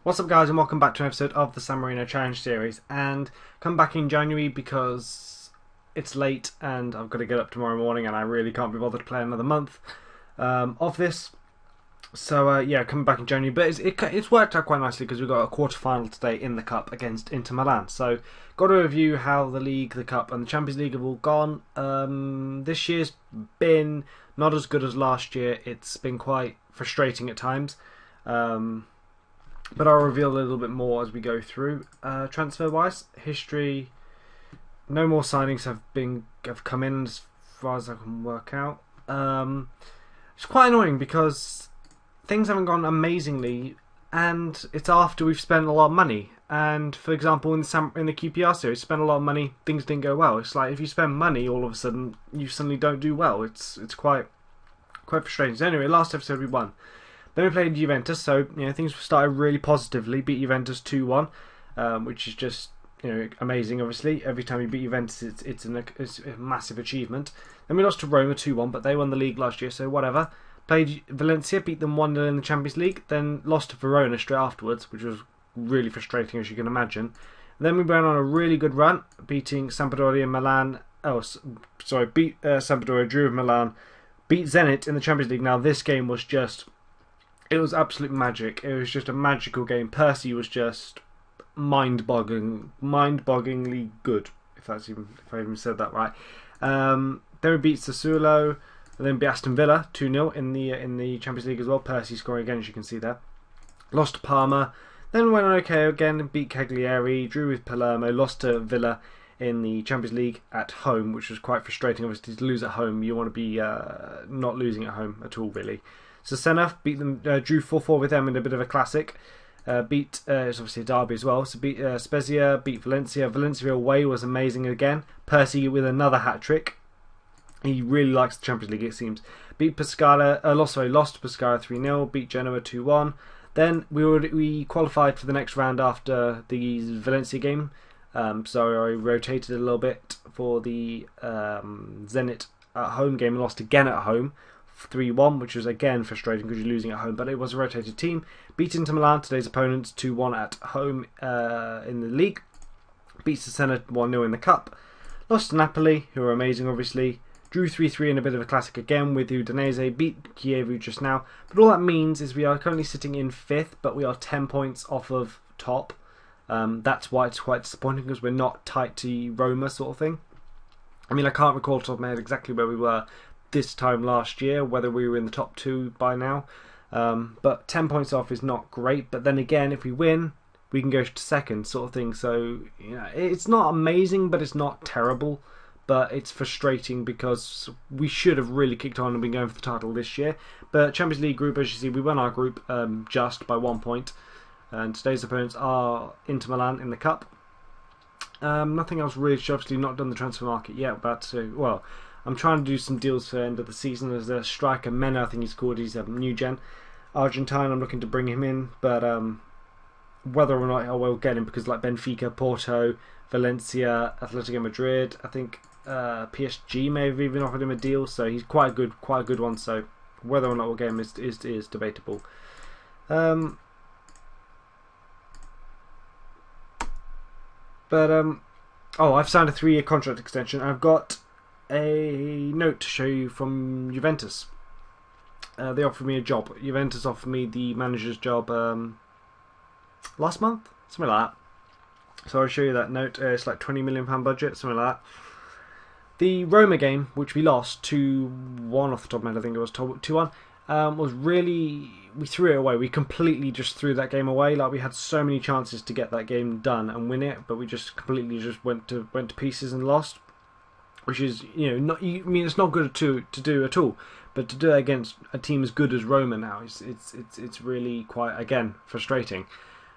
What's up guys and welcome back to an episode of the San Marino Challenge Series, and come back in January because it's late and I've got to get up tomorrow morning and I really can't be bothered to play another month of this. So yeah, coming back in January, but it's worked out quite nicely because we've got a quarter-final today in the Cup against Inter Milan. So got to review how the League, the Cup and the Champions League have all gone. This year's been not as good as last year. It's been quite frustrating at times. But I'll reveal a little bit more as we go through. Transfer-wise, history. No more signings have come in as far as I can work out. It's quite annoying because things haven't gone amazingly, and it's after we've spent a lot of money. And for example, in the QPR series, spent a lot of money. Things didn't go well. It's like if you spend money, all of a sudden you suddenly don't do well. It's quite frustrating. So anyway, last episode we won. Then we played Juventus, so things started really positively. Beat Juventus 2-1, which is just amazing. Obviously, every time you beat Juventus, it's a massive achievement. Then we lost to Roma 2-1, but they won the league last year, so whatever. Played Valencia, beat them 1-0 in the Champions League. Then lost to Verona straight afterwards, which was really frustrating, as you can imagine. Then we went on a really good run, beating Sampdoria and Milan. Beat Sampdoria, drew with Milan, beat Zenit in the Champions League. Now this game was just. It was absolute magic. It was just a magical game. Percy was just mind-bogglingly good. If I even said that right. Then we beat Sassuolo, and then beat Aston Villa 2-0 in the Champions League as well. Percy scoring again, as you can see there. Lost to Parma. Then we went on okay again. Beat Cagliari. Drew with Palermo. Lost to Villa in the Champions League at home, which was quite frustrating. Obviously, to lose at home, you want to be not losing at home at all, really. So Senna beat them, drew 4-4 with them in a bit of a classic. It's obviously a derby as well. So beat Spezia, beat Valencia. Valencia away was amazing again. Percy with another hat trick. He really likes the Champions League, it seems. Beat Pescara, lost to Pescara 3-0. Beat Genoa 2-1. Then we qualified for the next round after the Valencia game. So I rotated a little bit for the Zenit at home game and lost again at home. 3-1, which was again frustrating because you're losing at home, but it was a rotated team. Beat Inter Milan, today's opponents, 2-1 at home in the league. Beat Cesena 1-0 in the cup. Lost to Napoli, who are amazing obviously. Drew 3-3 in a bit of a classic again with Udinese. Beat Kiev just now. But all that means is we are currently sitting in 5th, but we are 10 points off of top. That's why it's quite disappointing, because we're not tight to Roma sort of thing. I mean, I can't recall off the top of my head exactly where we were this time last year, whether we were in the top 2 by now, but 10 points off is not great. But then again, if we win, we can go to second sort of thing. So it's not amazing, but it's not terrible. But it's frustrating because we should have really kicked on and been going for the title this year. But Champions League group, as you see, we won our group just by 1 point, and today's opponents are Inter Milan in the cup. Nothing else really. Obviously not done the transfer market yet, but well, I'm trying to do some deals for the end of the season. There's a striker, Mena, I think he's called. He's a new gen Argentine. I'm looking to bring him in, but whether or not I will get him, because like Benfica, Porto, Valencia, Atletico Madrid, I think PSG may have even offered him a deal. So he's quite a good one. So whether or not we'll get him is debatable. Oh, I've signed a 3-year contract extension. I've got a note to show you from Juventus. They offered me a job. Juventus offered me the manager's job last month, something like that. So I'll show you that note. It's like £20 million budget, something like that. The Roma game, which we lost 2-1 off the top of my head, I think it was 2-1, was really, we threw it away. We completely just threw that game away. Like, we had so many chances to get that game done and win it, but we just completely just went to pieces and lost. Which is, not. I mean, it's not good to do at all. But to do it against a team as good as Roma now, it's really quite, again, frustrating.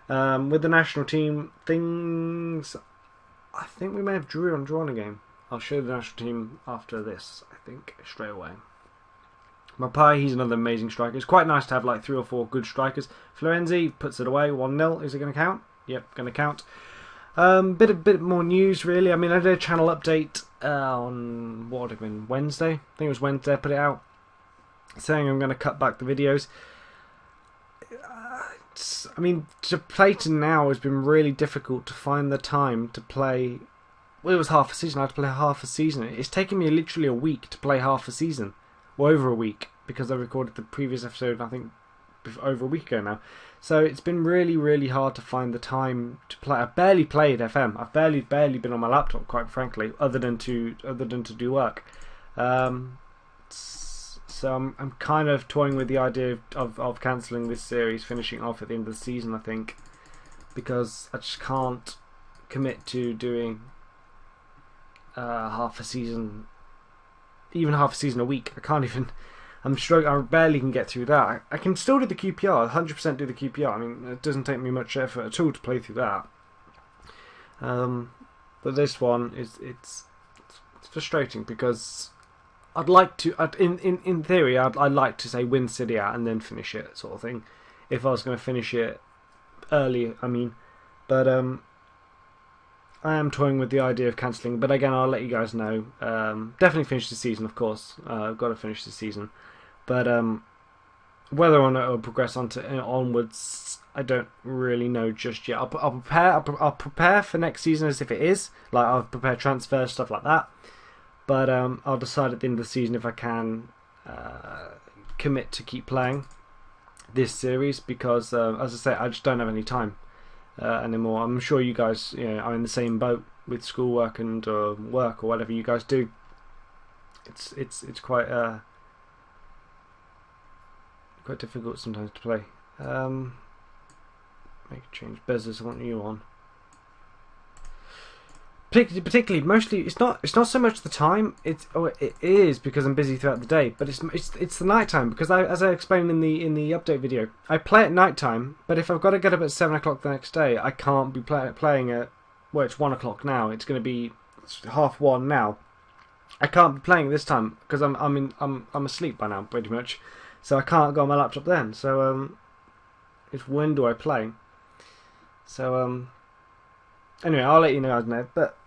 With the national team, I think we may have drawn a game. I'll show the national team after this, I think, straight away. Mapai, he's another amazing striker. It's quite nice to have like 3 or 4 good strikers. Florenzi puts it away, 1-0. Is it going to count? Yep, going to count. Bit more news really. I mean, I did a channel update on what would have been Wednesday. I think it was Wednesday. I put it out saying I'm going to cut back the videos. I mean, to play to now has been really difficult to find the time to play. Well, it was half a season. I had to play half a season. It's taken me literally a week to play half a season, or over a week, because I recorded the previous episode, I think, over a week ago now. So it's been really, really hard to find the time to play. I've barely played FM. I've barely been on my laptop, quite frankly, other than to do work. So I'm kind of toying with the idea of cancelling this series, finishing off at the end of the season, I think, because I just can't commit to doing half a season, even half a season a week. I can't even. I'm struggling. I barely can get through that. I can still do the QPR, 100% do the QPR. I mean, it doesn't take me much effort at all to play through that. But this one it's frustrating because I'd like to. In theory, I'd like to say win City out and then finish it, sort of thing. If I was going to finish it early, I mean, but I am toying with the idea of cancelling. But again, I'll let you guys know. Definitely finish the season, of course. I've got to finish the season. But whether or not it'll progress onwards, I don't really know just yet. I'll prepare for next season as if it is. Like, I'll prepare transfers, stuff like that. But I'll decide at the end of the season if I can commit to keep playing this series, because as I say, I just don't have any time anymore. I'm sure you guys, are in the same boat with schoolwork and work or whatever you guys do. It's quite quite difficult sometimes to play. Make a change. Bezos, I want you on. Particularly, mostly, it's not so much the time. It is because I'm busy throughout the day, but it's the night time, because as I explained in the update video, I play at night time. But if I've got to get up at 7 o'clock the next day, I can't be playing at, well, it's 1 o'clock now. It's going to be 1:30 now. I can't be playing this time because I'm asleep by now pretty much, so I can't go on my laptop then. So it's when do I play? So anyway, I'll let you guys know. But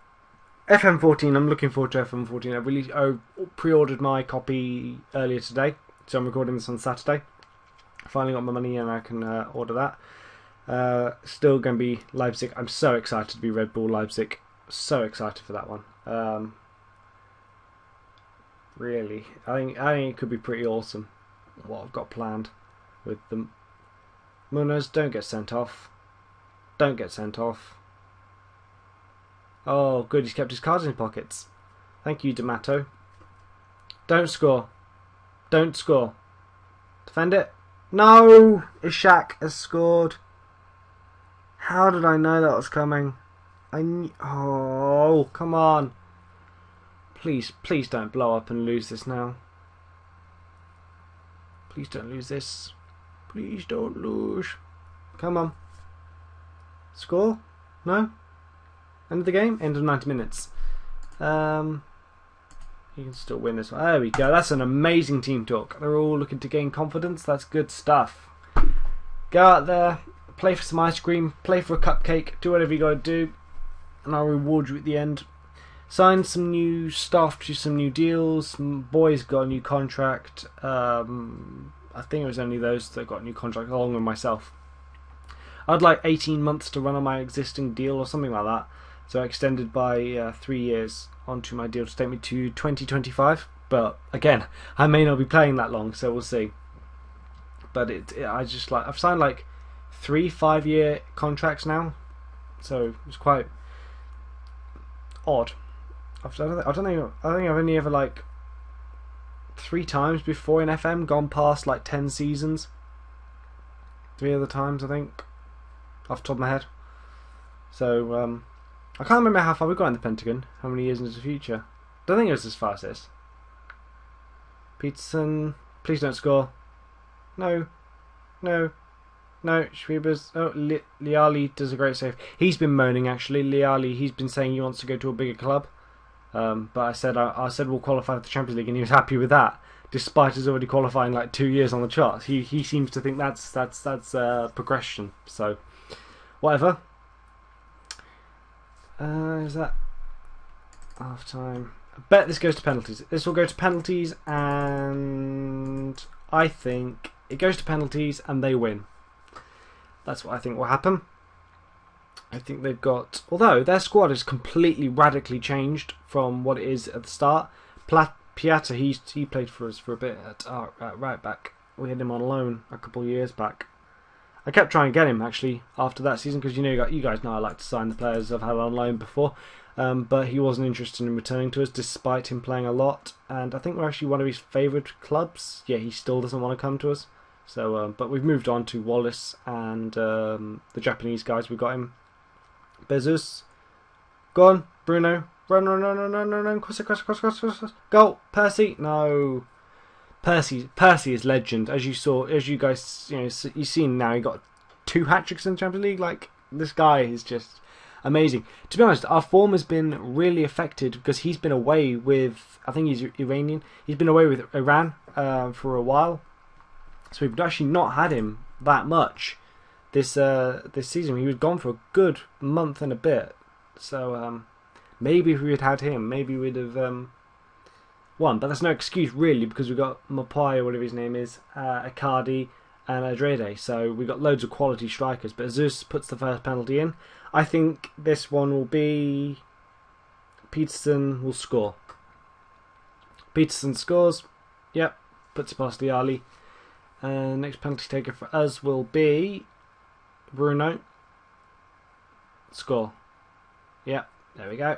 FM14, I'm looking forward to FM14. I pre-ordered my copy earlier today, so I'm recording this on Saturday. Finally got my money and I can order that. Still going to be Leipzig. I'm so excited to be Red Bull Leipzig. So excited for that one. Really, I think it could be pretty awesome what I've got planned with them. Munoz, don't get sent off. Don't get sent off. Oh, good, he's kept his cards in his pockets. Thank you, D'Amato. Don't score. Don't score. Defend it. No! Ishak has scored. How did I know that was coming? Oh, come on. Please don't blow up and lose this now. Please don't lose this. Please don't lose. Come on. Score? No? End of the game? End of 90 minutes. You can still win this one. There we go. That's an amazing team talk. They're all looking to gain confidence. That's good stuff. Go out there, play for some ice cream, play for a cupcake, do whatever you got to do, and I'll reward you at the end. Signed some new stuff to some new deals. Some boys got a new contract. I think it was only those that got a new contract, along with myself. I'd like 18 months to run on my existing deal or something like that. So I extended by 3 years onto my deal to take me to 2025. But again, I may not be playing that long, so we'll see. But I've signed like 3 5-year contracts now, so it's quite odd. I think I've only ever like 3 times before in FM gone past like 10 seasons. 3 other times, I think, off the top of my head. So I can't remember how far we got in the Pentagon. How many years into the future? Don't think it was as far as this. Peterson, please don't score. No. Schwebers. Oh, Liali does a great save. He's been moaning actually. Liali, he's been saying he wants to go to a bigger club. But I said we'll qualify for the Champions League, and he was happy with that, despite us already qualifying like 2 years on the charts. He seems to think that's progression. So whatever. Is that half time? I bet this goes to penalties. This will go to penalties, and I think it goes to penalties and they win. That's what I think will happen. I think they've got, although their squad is completely radically changed from what it is at the start. Piatta, he played for us for a bit at right back. We had him on loan a couple of years back. I kept trying to get him actually after that season because you guys know I like to sign the players I've had on loan before. But he wasn't interested in returning to us despite him playing a lot. And I think we're actually one of his favourite clubs. Yeah, he still doesn't want to come to us. So, but we've moved on to Wallace and the Japanese guys. We've got him. Bezos. Go on, Bruno. Run. Cross. Goal. Percy. No. Percy is legend. As you guys, you've seen now, he got 2 hat-tricks in the Champions League. Like, this guy is just amazing. To be honest, our form has been really affected because he's been away with, I think he's Iranian. He's been away with Iran for a while. So we've actually not had him that much this season. He was gone for a good month and a bit. So maybe if we had had him, maybe we'd have won. But that's no excuse really because we've got Mapai or whatever his name is, Icardi and Adrede. So we've got loads of quality strikers. But Zeus puts the first penalty in. I think this one will be Peterson will score. Peterson scores. Yep, puts it past the Ali. Next penalty taker for us will be Bruno. Score. Yep, there we go.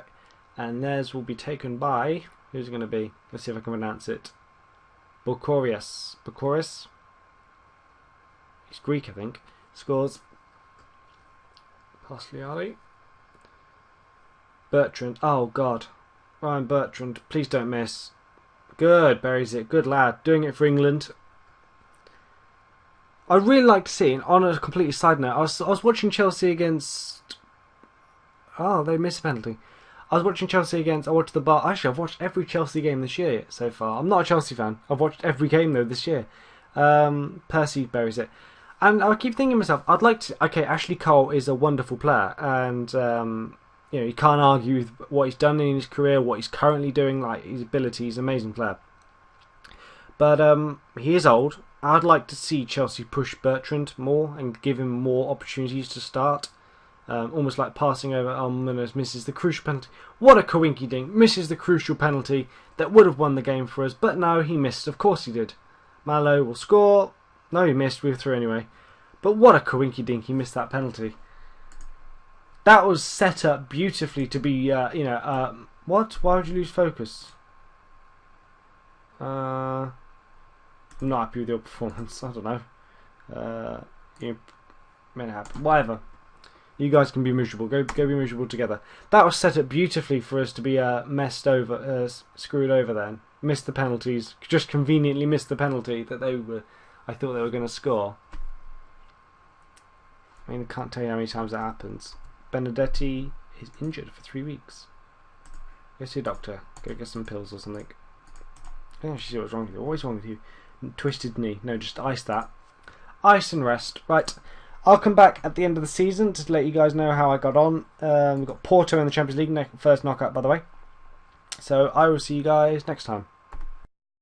And theirs will be taken by, who's it going to be? Let's see if I can pronounce it. Bokoris. He's Greek, I think. Scores. Pasliali. Bertrand. Oh, God. Ryan Bertrand. Please don't miss. Good. Buries it. Good lad. Doing it for England. I'd really like to see, and on a completely side note, I was watching Chelsea against... Oh, they missed a penalty. I was watching Chelsea against... I watched the bar. Actually, I've watched every Chelsea game this year so far. I'm not a Chelsea fan. I've watched every game, though, this year. Percy buries it. And I keep thinking to myself, I'd like to... Okay, Ashley Cole is a wonderful player. And, you can't argue with what he's done in his career, what he's currently doing, like his ability. He's an amazing player. But he is old. I'd like to see Chelsea push Bertrand more and give him more opportunities to start. Almost like passing over Almanas misses the crucial penalty. What a coinky-dink. Misses the crucial penalty that would have won the game for us. But no, he missed. Of course he did. Malo will score. No, he missed. We were through anyway. But what a coinky-dink. He missed that penalty. That was set up beautifully to be, what? Why would you lose focus? I'm not happy with your performance. I don't know. May not happen. Whatever. You guys can be miserable. Go be miserable together. That was set up beautifully for us to be screwed over then. Missed the penalties. Just conveniently missed the penalty that I thought they were going to score. I mean, I can't tell you how many times that happens. Benedetti is injured for 3 weeks. Go see a doctor. Go get some pills or something. I don't actually see what's wrong with you. What's wrong with you? Twisted knee. No, just ice that. Ice and rest. Right. I'll come back at the end of the season to let you guys know how I got on. We've got Porto in the Champions League, first knockout by the way. So I will see you guys next time.